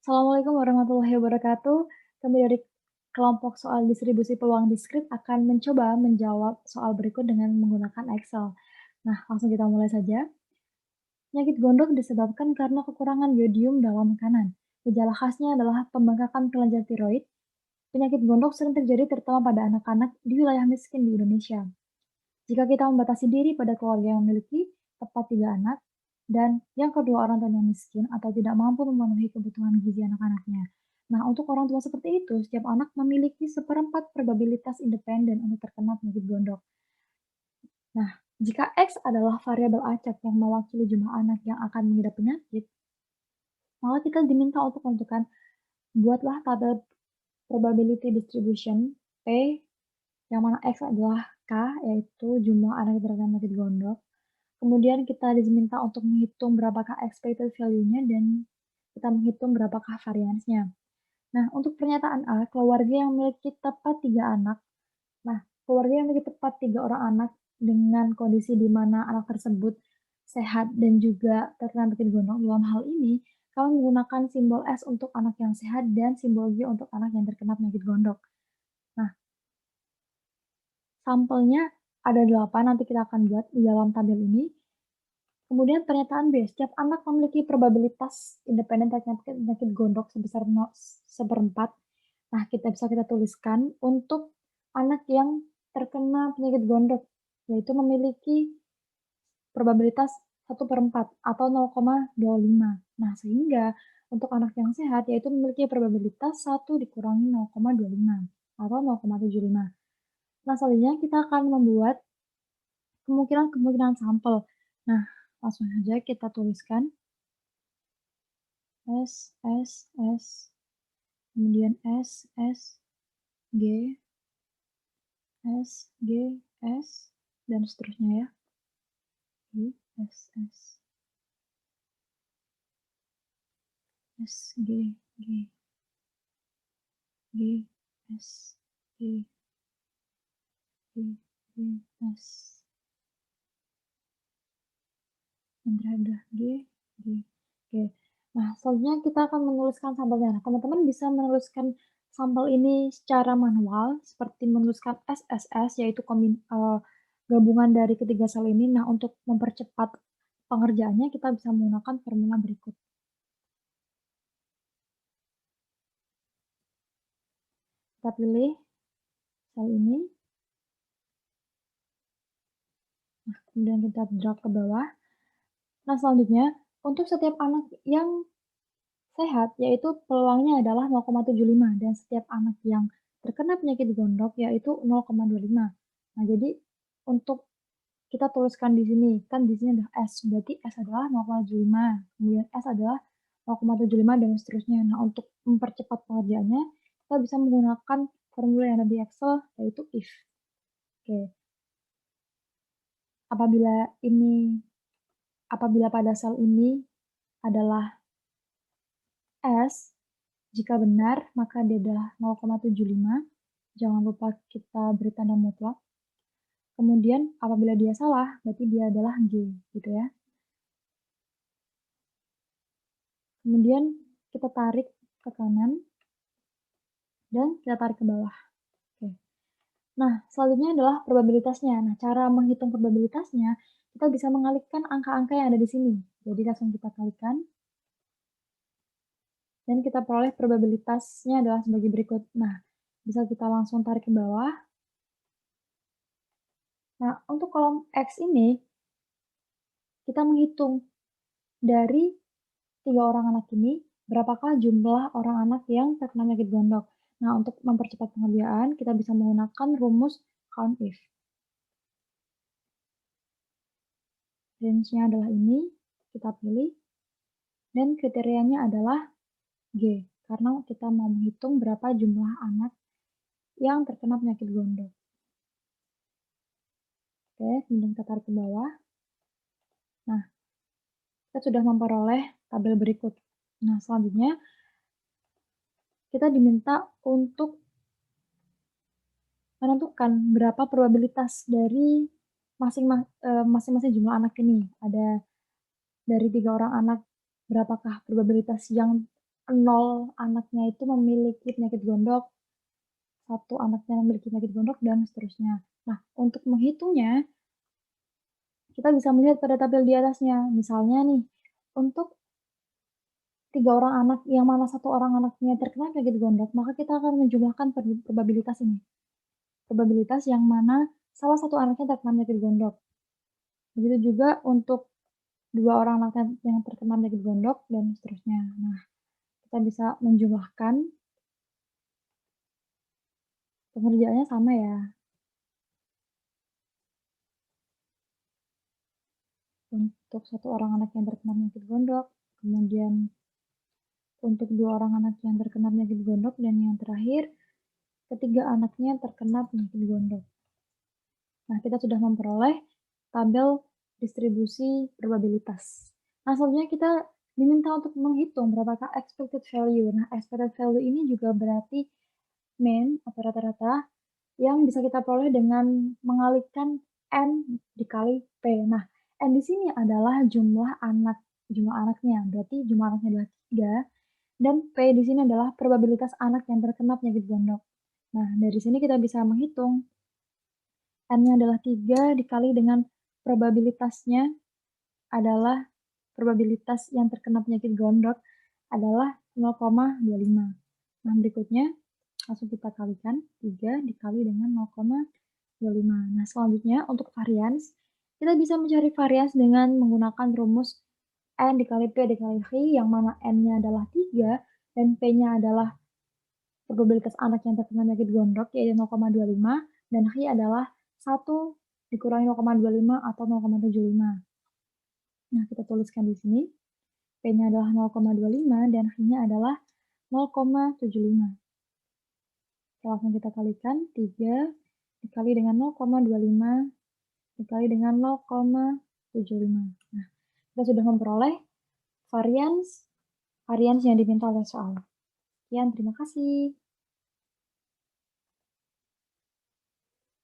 Assalamualaikum warahmatullahi wabarakatuh. Kami dari kelompok soal distribusi peluang diskrit akan mencoba menjawab soal berikut dengan menggunakan Excel. Nah, langsung kita mulai saja. Penyakit gondok disebabkan karena kekurangan yodium dalam makanan. Gejala khasnya adalah pembengkakan kelenjar tiroid. Penyakit gondok sering terjadi terutama pada anak-anak di wilayah miskin di Indonesia. Jika kita membatasi diri pada keluarga yang memiliki tepat 3 anak, dan yang kedua orang tuanya miskin atau tidak mampu memenuhi kebutuhan gizi anak-anaknya. Nah, untuk orang tua seperti itu, setiap anak memiliki seperempat probabilitas independen untuk terkena penyakit gondok. Nah, jika X adalah variabel acak yang mewakili jumlah anak yang akan mengidap penyakit, maka kita diminta untuk menentukan buatlah tabel probability distribution P, yang mana X adalah K, yaitu jumlah anak yang terkena penyakit gondok. Kemudian kita diminta untuk menghitung berapakah expected value-nya dan kita menghitung berapakah variansnya. Nah, untuk pernyataan A, keluarga yang memiliki tepat 3 anak. Nah, keluarga yang memiliki tepat 3 orang anak dengan kondisi di mana anak tersebut sehat dan juga terkena penyakit gondok. Dalam hal ini, kami menggunakan simbol S untuk anak yang sehat dan simbol G untuk anak yang terkena penyakit gondok. Nah, sampelnya ada 8 nanti kita akan buat di dalam tabel ini. Kemudian pernyataan B, setiap anak memiliki probabilitas independen terkena penyakit gondok sebesar 1/4. Nah, kita tuliskan untuk anak yang terkena penyakit gondok, yaitu memiliki probabilitas 1/4 atau 0,25. Nah, sehingga untuk anak yang sehat, yaitu memiliki probabilitas 1 dikurangi 0,25 atau 0,75. Nah, selanjutnya kita akan membuat kemungkinan-kemungkinan sampel. Nah, langsung saja kita tuliskan S, kemudian G, S, dan seterusnya ya. G, G, S, G, S. Yang terakhir G. Oke. Nah, selanjutnya kita akan menuliskan sampelnya. Nah, teman-teman bisa menuliskan sampel ini secara manual, seperti menuliskan SSS, yaitu gabungan dari ketiga sel ini. Nah, untuk mempercepat pengerjaannya, kita bisa menggunakan formula berikut. Kita pilih sel ini. Nah, kemudian kita drag ke bawah. Nah, selanjutnya, untuk setiap anak yang sehat, yaitu peluangnya adalah 0,75 dan setiap anak yang terkena penyakit gondok yaitu 0,25. Nah, jadi untuk kita tuliskan di sini, kan di sini ada S, berarti S adalah 0,75, kemudian S adalah 0,75 dan seterusnya. Nah, untuk mempercepat pengerjaannya, kita bisa menggunakan formula yang ada di Excel, yaitu if. Oke. Apabila apabila pada sel ini adalah S, jika benar, maka dia adalah 0,75. Jangan lupa kita beri tanda mutlak. Kemudian apabila dia salah, berarti dia adalah G, gitu ya. Kemudian kita tarik ke kanan dan kita tarik ke bawah. Oke. Nah, selanjutnya adalah probabilitasnya. Nah, cara menghitung probabilitasnya, kita bisa mengalihkan angka-angka yang ada di sini. Jadi langsung kita kalikan. Dan kita peroleh probabilitasnya adalah sebagai berikut. Nah, bisa kita langsung tarik ke bawah. Nah, untuk kolom X ini, kita menghitung dari 3 orang anak ini, berapakah jumlah orang anak yang terkena penyakit gondok. Nah, untuk mempercepat pengerjaan, kita bisa menggunakan rumus COUNTIF. Range-nya adalah ini, kita pilih, dan kriterianya adalah G, karena kita mau menghitung berapa jumlah anak yang terkena penyakit gondok. Oke, kemudian kita tarik ke bawah. Nah, kita sudah memperoleh tabel berikut. Nah, selanjutnya kita diminta untuk menentukan berapa probabilitas dari masing-masing jumlah anak ini. Ada dari 3 orang anak, berapakah probabilitas yang 0 anaknya itu memiliki penyakit gondok, 1 anaknya memiliki penyakit gondok, dan seterusnya. Nah, untuk menghitungnya, kita bisa melihat pada tabel di atasnya. Misalnya nih, untuk 3 orang anak yang mana 1 orang anaknya terkena penyakit gondok, maka kita akan menjumlahkan probabilitas ini. Probabilitas yang mana salah satu anaknya terkena penyakit gondok. Begitu juga untuk 2 orang anak yang terkena penyakit gondok dan seterusnya. Nah, kita bisa menjumlahkan, pengerjaannya sama ya. Untuk 1 orang anak yang terkena penyakit gondok, kemudian untuk 2 orang anak yang terkena penyakit gondok, dan yang terakhir, ketiga anaknya terkena penyakit gondok. Nah, kita sudah memperoleh tabel distribusi probabilitas. Nah, selanjutnya kita diminta untuk menghitung berapakah expected value. Nah, expected value ini juga berarti mean atau rata-rata yang bisa kita peroleh dengan mengalihkan N dikali P. Nah, N di sini adalah jumlah anaknya, berarti jumlah anaknya adalah 3, dan P di sini adalah probabilitas anak yang terkena penyakit gondok. Nah, dari sini kita bisa menghitung N-nya adalah 3 dikali dengan probabilitasnya adalah probabilitas yang terkena penyakit gondok adalah 0,25. Nah, berikutnya langsung kita kalikan 3 dikali dengan 0,25. Nah, selanjutnya untuk varians, kita bisa mencari varians dengan menggunakan rumus N dikali P dikali V, yang mana N-nya adalah 3 dan P-nya adalah probabilitas anak yang terkena penyakit gondok, yaitu 0,25, dan H adalah 1 dikurangi 0,25 atau 0,75. Nah, kita tuliskan di sini, P-nya adalah 0,25 dan H-nya adalah 0,75. Langsung kita kalikan, 3 dikali dengan 0,25 dikali dengan 0,75. Nah, kita sudah memperoleh varians yang diminta oleh soal. Sekian, terima kasih.